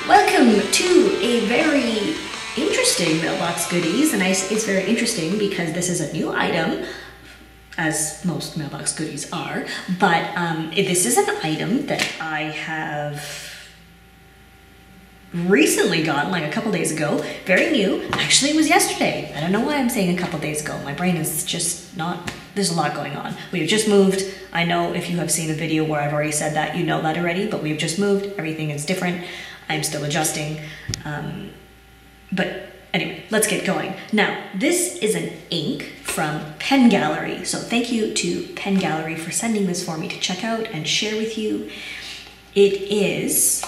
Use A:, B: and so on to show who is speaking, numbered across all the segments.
A: Welcome to a very interesting mailbox goodies, and it's very interesting because this is a new item, as most mailbox goodies are, but this is an item that I have recently gotten, like a couple days ago, very new. Actually, it was yesterday. I don't know why I'm saying a couple days ago. My brain is just not, there's a lot going on. We have just moved. I know if you have seen a video where I've already said that, you know that already, but we've just moved. Everything is different. I'm still adjusting. But anyway, let's get going. Now, this is an ink from Pen Gallery. So thank you to Pen Gallery for sending this for me to check out and share with you. It is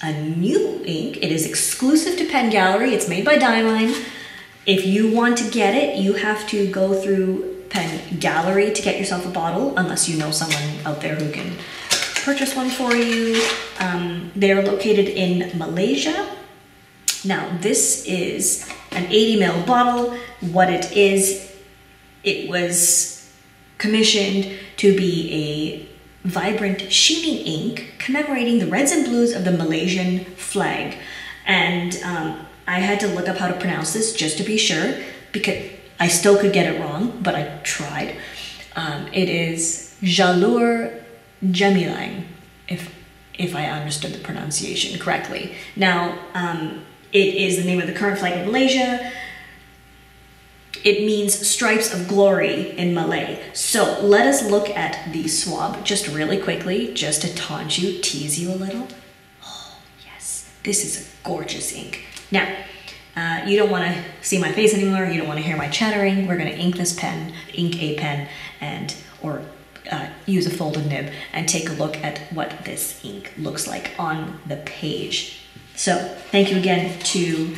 A: a new ink. It is exclusive to Pen Gallery. It's made by Diamine. If you want to get it, you have to go through Pen Gallery to get yourself a bottle, unless you know someone out there who can purchase one for you. They're located in Malaysia. Now, this is an 80 ml bottle. What it is, it was commissioned to be a vibrant, sheeny ink commemorating the reds and blues of the Malaysian flag. And I had to look up how to pronounce this just to be sure, because I still could get it wrong, but I tried. It is Jalur Gemilang, if I understood the pronunciation correctly. Now, it is the name of the current flag of Malaysia. It means stripes of glory in Malay. So let us look at the swab just really quickly, just to taunt you, tease you a little. Oh, yes, this is a gorgeous ink. Now, you don't want to see my face anymore. You don't want to hear my chattering. We're going to ink this pen, ink a pen, or use a folded nib and take a look at what this ink looks like on the page. So thank you again to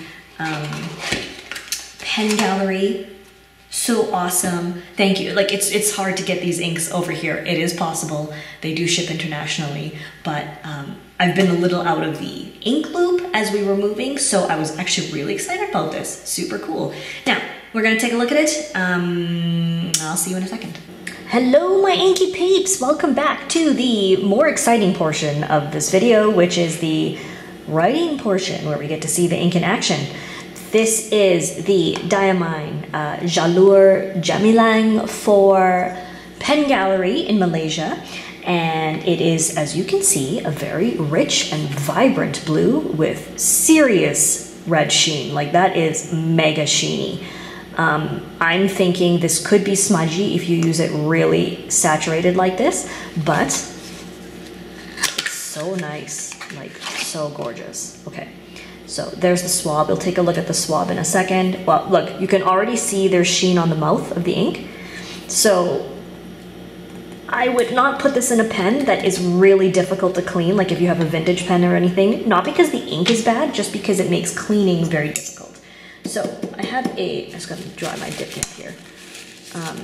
A: Pen Gallery. So awesome. Thank you. Like, it's hard to get these inks over here. It is possible. They do ship internationally, but I've been a little out of the ink loop as we were moving, so I was actually really excited about this. Super cool. Now, we're gonna take a look at it. I'll see you in a second. Hello, my inky peeps. Welcome back to the more exciting portion of this video, which is the writing portion, where we get to see the ink in action. This is the Diamine Jalur Gemilang for Pen Gallery in Malaysia, and it is, as you can see, a very rich and vibrant blue with serious red sheen. Like, that is mega sheeny. I'm thinking this could be smudgy if you use it really saturated like this, but it's so nice, like so gorgeous. Okay. So there's the swab. We'll take a look at the swab in a second. Well, look, you can already see there's sheen on the mouth of the ink. So I would not put this in a pen that is really difficult to clean, like if you have a vintage pen or anything. Not because the ink is bad, just because it makes cleaning very difficult. So I have I'm just gonna dry my dip nib here. I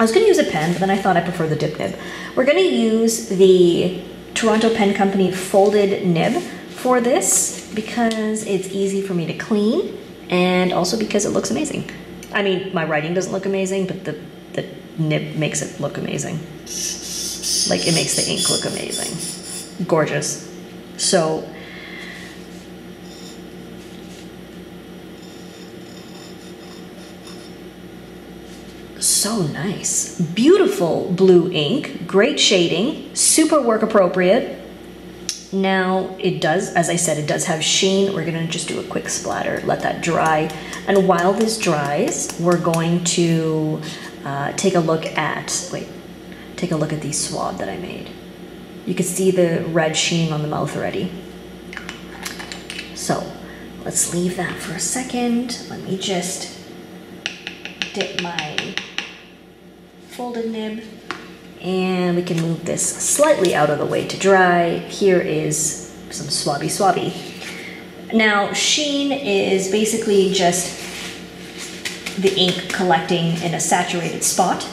A: was gonna use a pen, but then I thought I prefer the dip nib. We're gonna use the Toronto Pen Company folded nib for this because it's easy for me to clean, and also because it looks amazing. I mean, my writing doesn't look amazing, but the nib makes it look amazing. Like, it makes the ink look amazing. Gorgeous. So nice. Beautiful blue ink, great shading, super work appropriate. Now, it does, as I said, it does have sheen. We're gonna just do a quick splatter, let that dry. And while this dries, we're going to take a look at the swab that I made. You can see the red sheen on the mouth already. So let's leave that for a second. Let me just dip my folded nib, and we can move this slightly out of the way to dry. Here is some swabby. Now, sheen is basically just the ink collecting in a saturated spot,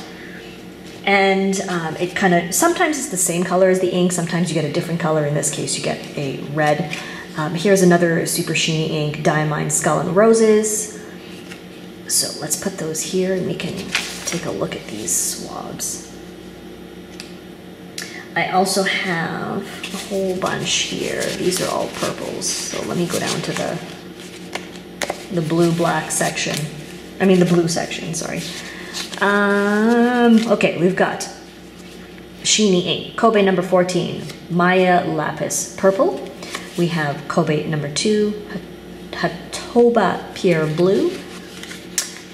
A: and it kind of, sometimes it's the same color as the ink, sometimes you get a different color. In this case, you get a red. Here's another super sheeny ink, Diamine Skull and Roses. So let's put those here and we can take a look at these swabs. I also have a whole bunch here. These are all purples. So let me go down to the blue-black section. I mean the blue section, sorry. Okay, we've got Sheeny ink, Kobe number 14, Maya Lapis purple. We have Kobe number 2, Hatoba Pure blue,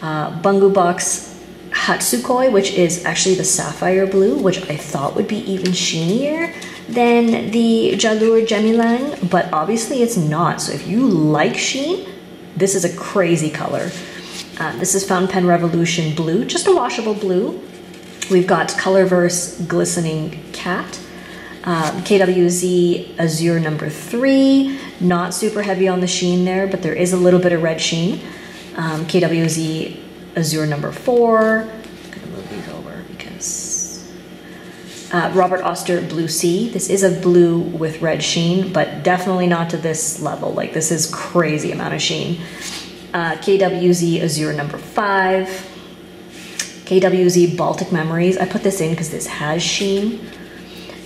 A: Bungu Box Hatsukoi, which is actually the sapphire blue, which I thought would be even sheenier than the Jalur Gemilang, but obviously it's not. So if you like sheen, this is a crazy color. This is Fountain Pen Revolution blue, just a washable blue. We've got Colorverse Glistening Cat, KWZ Azure number 3, not super heavy on the sheen there, but there is a little bit of red sheen. KWZ Azure number 4, I'm gonna move these over because Robert Oster Blue Sea. This is a blue with red sheen, but definitely not to this level. Like, this is crazy amount of sheen. KWZ Azure number 5, KWZ Baltic Memories. I put this in because this has sheen.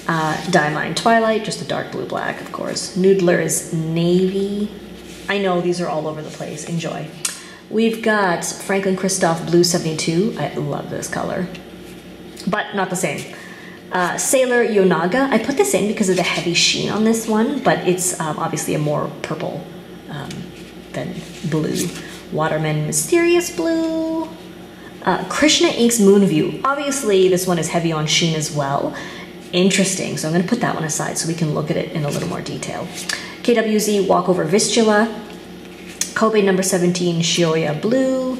A: Diamine Twilight, just a dark blue black, of course. Noodler's Navy. I know these are all over the place. Enjoy. We've got Franklin Kristoff Blue 72. I love this color, but not the same. Sailor Yonaga. I put this in because of the heavy sheen on this one, but it's obviously a more purple than blue. Waterman Mysterious Blue. Krishna Ink's Moonview. Obviously, this one is heavy on sheen as well. Interesting, so I'm going to put that one aside so we can look at it in a little more detail. KWZ Walkover Vistula, Kobe number 17 Shioya Blue.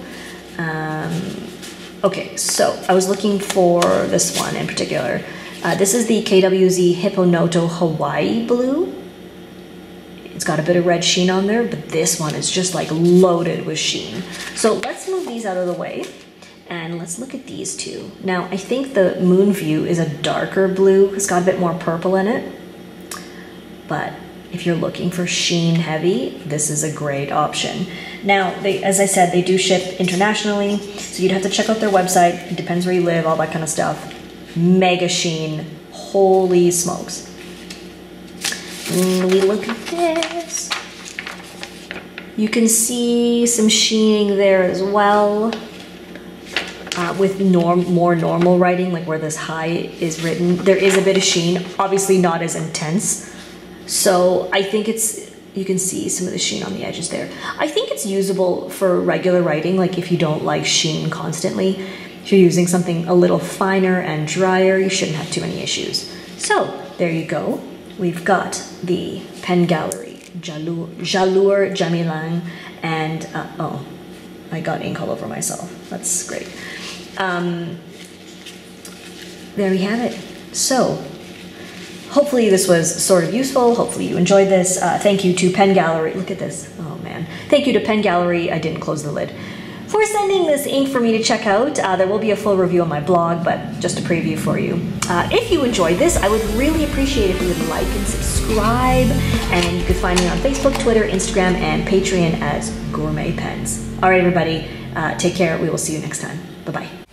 A: Okay, so I was looking for this one in particular. This is the KWZ Hipponoto Hawaii Blue. It's got a bit of red sheen on there, but this one is just like loaded with sheen. So let's move these out of the way and let's look at these two. Now, I think the Moonview is a darker blue. It's got a bit more purple in it, but if you're looking for sheen heavy, this is a great option. Now, as I said, they do ship internationally, so you'd have to check out their website. It depends where you live, all that kind of stuff. Mega sheen, holy smokes. We look at this. You can see some sheening there as well. With more normal writing, like where this high is written, there is a bit of sheen, obviously not as intense. So I think you can see some of the sheen on the edges there. I think it's usable for regular writing, like if you don't like sheen constantly. If you're using something a little finer and drier, you shouldn't have too many issues. So there you go. We've got the Pen Gallery Jalur Gemilang, and oh, I got ink all over myself. That's great. There we have it. So hopefully this was sort of useful. Hopefully you enjoyed this. Thank you to Pen Gallery. Look at this. Oh man. Thank you to Pen Gallery. I didn't close the lid. For sending this ink for me to check out. There will be a full review on my blog, but just a preview for you. If you enjoyed this, I would really appreciate if you would like and subscribe. And you can find me on Facebook, Twitter, Instagram, and Patreon as Gourmet Pens. All right, everybody. Take care. We will see you next time. Bye-bye.